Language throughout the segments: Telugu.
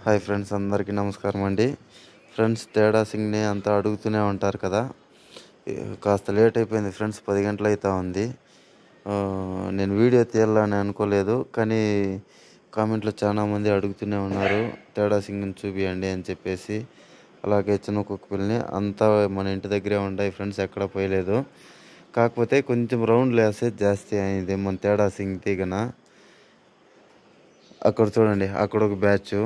హాయ్ ఫ్రెండ్స్, అందరికీ నమస్కారం అండి. ఫ్రెండ్స్, తేడా సింగ్ని అంతా అడుగుతూనే ఉంటారు కదా. కాస్త లేట్ అయిపోయింది ఫ్రెండ్స్, 10 గంటలు అవుతా ఉంది. నేను వీడియో తీయాలని అనుకోలేదు, కానీ కామెంట్లో చాలామంది అడుగుతూనే ఉన్నారు తేడా సింగ్ని చూపియండి అని చెప్పేసి. అలాగే చిన్న కుక్క పిల్లని అంతా మన ఇంటి దగ్గరే ఉన్నాయి ఫ్రెండ్స్, ఎక్కడ పోయలేదు. కాకపోతే కొంచెం రౌండ్లు వేస్తే జాస్తి అయింది మన తేడా సింగ్ తీగన. అక్కడ చూడండి, అక్కడ ఒక బ్యాచ్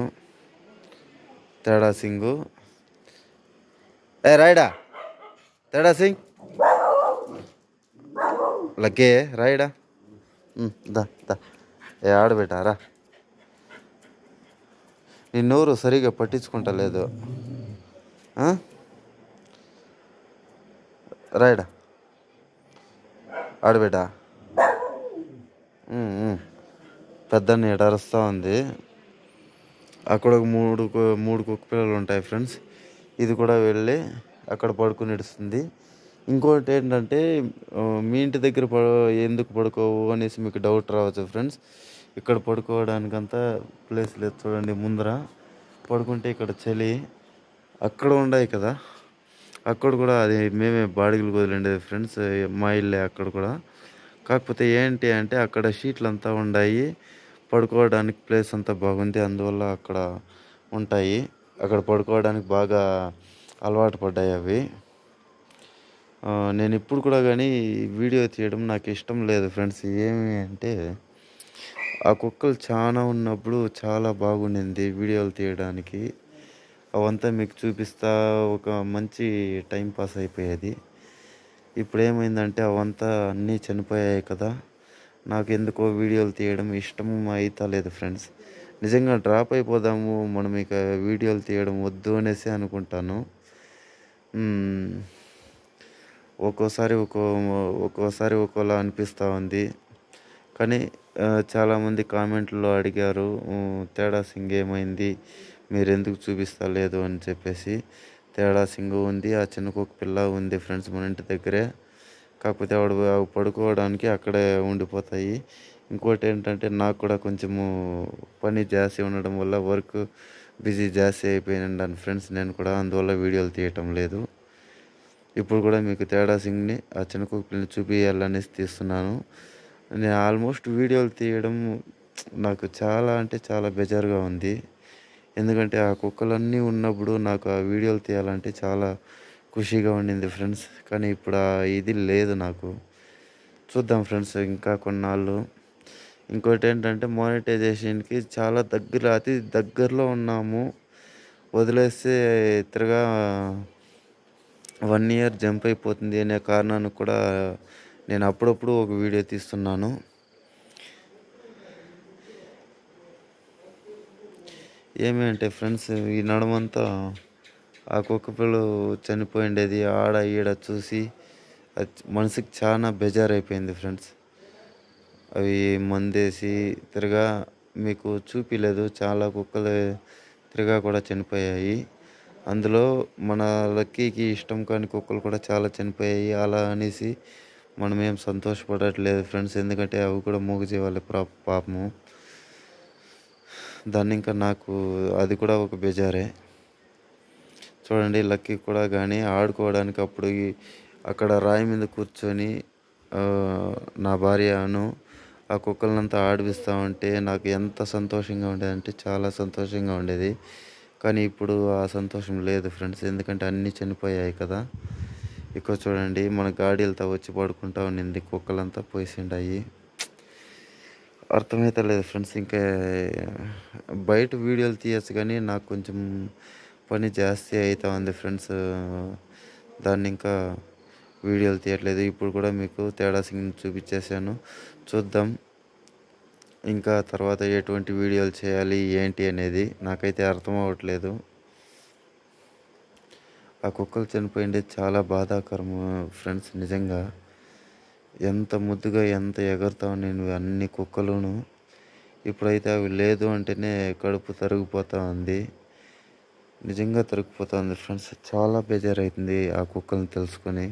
తేడా సింగు. రాయడా తేడా సింగ్, లక్కే రాయడా. దా దా ఆడబెట్టారా. నీ నోరు సరిగా పట్టించుకుంటలేదు. రాయడా ఆడబెట్టా. పెద్దని ఎడరుస్తూ ఉంది. అక్కడ ఒక మూడు కుక్క పిల్లలు ఉంటాయి ఫ్రెండ్స్. ఇది కూడా వెళ్ళి అక్కడ పడుకుని ఇడుస్తుంది. ఇంకోటి ఏంటంటే, మీ ఇంటి దగ్గర ఎందుకు పడుకోవు అనేసి మీకు డౌట్ రావచ్చు ఫ్రెండ్స్. ఇక్కడ పడుకోవడానికంతా ప్లేస్ లేదు. చూడండి, ముందర పడుకుంటే ఇక్కడ చలి. అక్కడ ఉన్నాయి కదా, అక్కడ కూడా అది మేమే బాడిగలు వదిలేండేది ఫ్రెండ్స్, మా ఇల్లే అక్కడ కూడా. కాకపోతే ఏంటి అంటే, అక్కడ షీట్లు అంతా ఉన్నాయి, పడుకోవడానికి ప్లేస్ అంతా బాగుంది, అందువల్ల అక్కడ ఉంటాయి. అక్కడ పడుకోవడానికి బాగా అలవాటు పడ్డాయి అవి. నేను ఇప్పుడు కూడా కానీ వీడియో తీయడం నాకు ఇష్టం లేదు ఫ్రెండ్స్. ఏమి అంటే, ఆ కుక్కలు చాలా ఉన్నప్పుడు చాలా బాగుండింది వీడియోలు తీయడానికి. అవంతా మీకు చూపిస్తా ఒక మంచి టైం పాస్ అయిపోయేది. ఇప్పుడు ఏమైందంటే, అవంతా అన్నీ చనిపోయాయి కదా. నాకు ఎందుకో వీడియోలు తీయడం ఇష్టం అవుతా లేదు ఫ్రెండ్స్. నిజంగా డ్రాప్ అయిపోదాము మనం, ఇక వీడియోలు తీయడం వద్దు అనేసి అనుకుంటాను. ఒక్కోసారి ఒక్కోలా అనిపిస్తూ ఉంది. కానీ చాలామంది కామెంట్లో అడిగారు, తేడా సింగ్ ఏమైంది, మీరు ఎందుకు చూపిస్తా లేదు అని చెప్పేసి. తేడా సింగ్ ఉంది, ఆ చిన్న కుక్క పిల్ల ఉంది ఫ్రెండ్స్ మన ఇంటి దగ్గరే. కాకపోతే అవి పడుకోవడానికి అక్కడే ఉండిపోతాయి. ఇంకోటి ఏంటంటే, నాకు కూడా కొంచెము పని జాస్తి ఉండడం వల్ల వర్క్ బిజీ జాస్తి అయిపోయినాను ఫ్రెండ్స్ నేను కూడా, అందువల్ల వీడియోలు తీయటం లేదు. ఇప్పుడు కూడా మీకు తేడా సింగ్ని, ఆ చిన్న కుక్కల్ని చూపించాలనేసి తీస్తున్నాను. నేను ఆల్మోస్ట్ వీడియోలు తీయడం నాకు చాలా అంటే చాలా బెజారుగా ఉంది. ఎందుకంటే, ఆ కుక్కలన్నీ ఉన్నప్పుడు నాకు ఆ వీడియోలు తీయాలంటే చాలా ఖుషీగా ఉండింది ఫ్రెండ్స్. కానీ ఇప్పుడు ఇది లేదు నాకు. చూద్దాం ఫ్రెండ్స్ ఇంకా కొన్నాళ్ళు. ఇంకోటి ఏంటంటే, మానిటైజేషన్కి చాలా అతి దగ్గరలో ఉన్నాము. వదిలేస్తే తిరగా 1 year జంప్ అయిపోతుంది అనే కారణానికి కూడా నేను అప్పుడప్పుడు ఒక వీడియో తీస్తున్నాను. ఏమి అంటే ఫ్రెండ్స్, ఈ నడమంతా ఆ కుక్క పిల్లలు చనిపోయిండేది ఆడ ఈడ చూసి మనసుకి చాలా బెజారైపోయింది ఫ్రెండ్స్. అవి మందేసి తిరగా మీకు చూపిలేదు, చాలా కుక్కలు తిరగా కూడా చనిపోయాయి. అందులో మన లక్కీకి ఇష్టం కాని కుక్కలు కూడా చాలా చనిపోయాయి. అలా అనేసి మనం ఏం సంతోషపడట్లేదు ఫ్రెండ్స్, ఎందుకంటే అవి కూడా మూగజీవాలే పాపము. దాన్ని ఇంకా నాకు అది కూడా ఒక బెజారే. చూడండి, లక్కీ కూడా కానీ ఆడుకోవడానికి అప్పుడు అక్కడ రాయి మీద కూర్చొని నా భార్యను ఆ కుక్కలనంతా ఆడిపిస్తూ ఉంటే నాకు ఎంత సంతోషంగా ఉండేదంటే చాలా సంతోషంగా ఉండేది. కానీ ఇప్పుడు ఆ సంతోషం లేదు ఫ్రెండ్స్, ఎందుకంటే అన్నీ చనిపోయాయి కదా. ఇక్కడ చూడండి, మన గాడీలతో వచ్చి పడుకుంటా ఉండింది, కుక్కలంతా పోసిండాయి. అర్థమైతే లేదు ఫ్రెండ్స్. ఇంకా బయట వీడియోలు తీయచ్చు కానీ నాకు కొంచెం పని జాస్తి అవుతా ఉంది ఫ్రెండ్స్, దాన్ని ఇంకా వీడియోలు తీయట్లేదు. ఇప్పుడు కూడా మీకు తేడా సింగ్ చూపించేశాను. చూద్దాం ఇంకా తర్వాత ఎటువంటి వీడియోలు చేయాలి ఏంటి అనేది నాకైతే అర్థం అవ్వట్లేదు. ఆ కుక్కలు చనిపోయింది చాలా బాధాకరం ఫ్రెండ్స్. నిజంగా ఎంత ముద్దుగా ఎంత ఎగురుతావు నేను అన్ని కుక్కలును. ఇప్పుడైతే అవి లేదు అంటేనే కడుపు తరిగిపోతూ ఉంది, నిజంగా తరిగిపోతుంది ఫ్రెండ్స్. చాలా బేజారైతుంది ఆ కుక్కల్ని తెలుసుకొని.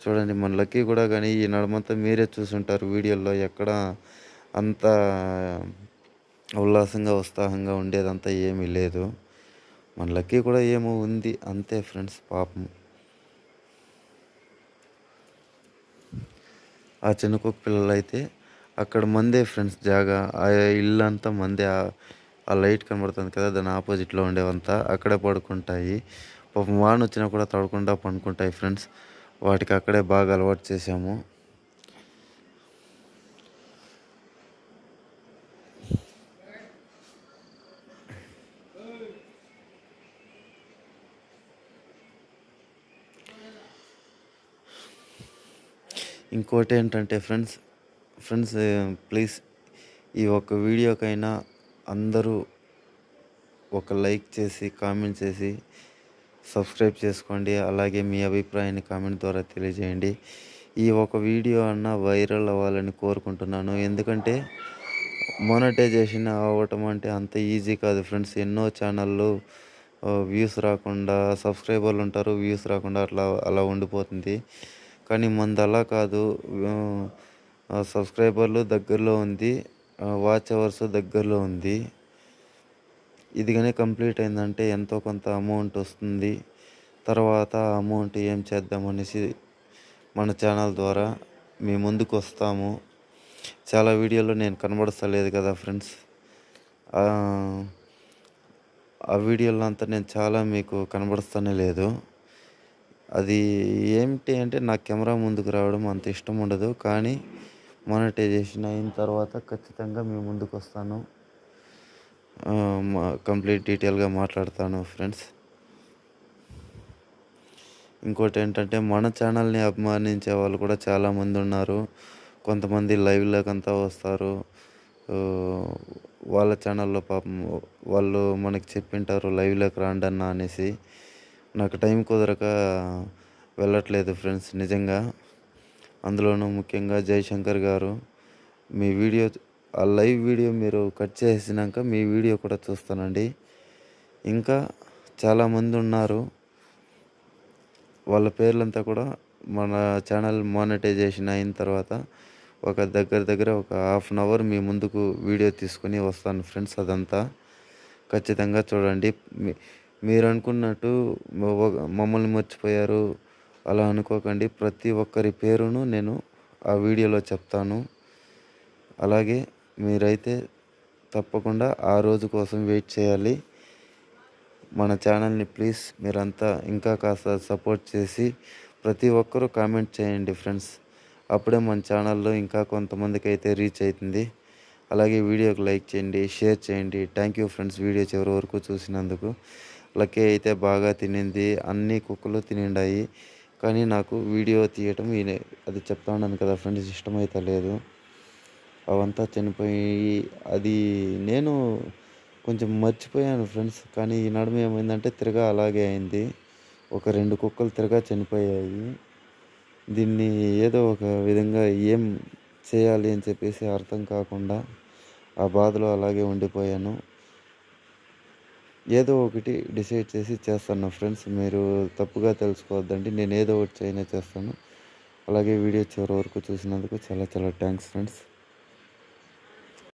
చూడండి, మన లక్కీ కూడా కానీ ఈ నడమంతా మీరే చూసుంటారు వీడియోలో, ఎక్కడ అంత ఉల్లాసంగా ఉత్సాహంగా ఉండేదంతా ఏమీ లేదు. మన లక్కీ కూడా ఏమో ఉంది అంతే ఫ్రెండ్స్ పాపం. ఆ చిన్న కుక్క పిల్లలైతే అక్కడ మందే ఫ్రెండ్స్ జాగా. ఆ ఇల్లంతా మందే. ఆ లైట్ కనబడుతుంది కదా, దాని ఆపోజిట్లో ఉండేవంతా అక్కడే పడుకుంటాయి. పాపం వాన వచ్చినా కూడా తడకుండా పడుకుంటాయి ఫ్రెండ్స్. వాటికి అక్కడే బాగా అలవాటు చేశాము. ఇంకోటి ఏంటంటే ఫ్రెండ్స్ ప్లీజ్ ఈ ఒక్క వీడియోకైనా అందరూ ఒక లైక్ చేసి కామెంట్ చేసి సబ్స్క్రైబ్ చేసుకోండి. అలాగే మీ అభిప్రాయాన్ని కామెంట్ ద్వారా తెలియజేయండి. ఈ ఒక వీడియో అన్న వైరల్ అవ్వాలని కోరుకుంటున్నాను. ఎందుకంటే మోనటైజేషన్ అవ్వటం అంటే అంత ఈజీ కాదు ఫ్రెండ్స్. ఎన్నో ఛానళ్ళు వ్యూస్ రాకుండా సబ్స్క్రైబర్లు ఉంటారు, వ్యూస్ రాకుండా అలా ఉండిపోతుంది. కానీ మనది అలా కాదు. సబ్స్క్రైబర్లు దగ్గరలో ఉంది, వాచ్ అవర్స్ దగ్గరలో ఉంది. ఇది కానీ కంప్లీట్ అయిందంటే ఎంతో కొంత అమౌంట్ వస్తుంది. తర్వాత ఆ అమౌంట్ ఏం చేద్దామనేసి మన ఛానల్ ద్వారా మీ ముందుకు వస్తాము. చాలా వీడియోలో నేను కనబడతలేదు కదా ఫ్రెండ్స్. ఆ వీడియోలో అంతా నేను చాలా మీకు కనబడుతూనే లేదు. అది ఏమిటి అంటే నా కెమెరా ముందుకు రావడం అంత ఇష్టం ఉండదు. కానీ మానిటైజేషన్ అయిన తర్వాత ఖచ్చితంగా మీ ముందుకు వస్తాను. కంప్లీట్ డీటెయిల్గా మాట్లాడతాను ఫ్రెండ్స్. ఇంకోటి ఏంటంటే మన ఛానల్ని అభిమానించే వాళ్ళు కూడా చాలామంది ఉన్నారు. కొంతమంది లైవ్లోకంతా వస్తారు. వాళ్ళ ఛానల్లో పాపం వాళ్ళు మనకి చెప్పింటారు లైవ్లోకి రాండి అన్న అనేసి. నాకు టైం కుదరక వెళ్ళట్లేదు ఫ్రెండ్స్ నిజంగా. అందులోనూ ముఖ్యంగా జయశంకర్ గారు, మీ వీడియో ఆ లైవ్ వీడియో మీరు కట్ చేసినాక మీ వీడియో కూడా చూస్తానండి. ఇంకా చాలామంది ఉన్నారు. వాళ్ళ పేర్లంతా కూడా మన ఛానల్ మానిటైజేషన్ అయిన తర్వాత ఒక దగ్గర ఒక హాఫ్ అన్ అవర్ మీ ముందుకు వీడియో తీసుకొని వస్తాను ఫ్రెండ్స్. అదంతా ఖచ్చితంగా చూడండి. మీరు అనుకున్నట్టు మమ్మల్ని మర్చిపోయారు అలా అనుకోకండి. ప్రతి ఒక్కరి పేరును నేను ఆ వీడియోలో చెప్తాను. అలాగే మీరైతే తప్పకుండా ఆ రోజు కోసం వెయిట్ చేయాలి. మన ఛానల్ని ప్లీజ్ మీరంతా ఇంకా కాస్త సపోర్ట్ చేసి ప్రతి ఒక్కరూ కామెంట్ చేయండి ఫ్రెండ్స్. అప్పుడే మన ఛానల్లో ఇంకా కొంతమందికి అయితే రీచ్ అవుతుంది. అలాగే వీడియోకి లైక్ చేయండి, షేర్ చేయండి. థ్యాంక్ యూ ఫ్రెండ్స్ వీడియో చివరి వరకు చూసినందుకు. లక్కీ అయితే బాగా తినింది, అన్ని కుక్కలు తినిండాయి. కానీ నాకు వీడియో తీయటం అది చెప్తా ఉన్నాను కదా ఫ్రెండ్స్, ఇష్టమైతే లేదు. అవంతా చనిపోయి అది నేను కొంచెం మర్చిపోయాను ఫ్రెండ్స్. కానీ ఈ నడుమ ఏమైందంటే తిరగా అలాగే అయింది. ఒక 2 కుక్కలు తిరగా చనిపోయాయి. దీన్ని ఏదో ఒక విధంగా ఏం చేయాలి అని చెప్పేసి అర్థం కాకుండా ఆ బాధలో అలాగే ఉండిపోయాను. ఏదో ఒకటి డిసైడ్ చేసి చేస్తాను ఫ్రెండ్స్. మీరు తప్పుగా తెలుసుకోవద్దండి. నేను ఏదో ఒకటి చేస్తాను. అలాగే వీడియో చివరి వరకు చూసినందుకు చాలా చాలా థ్యాంక్స్ ఫ్రెండ్స్.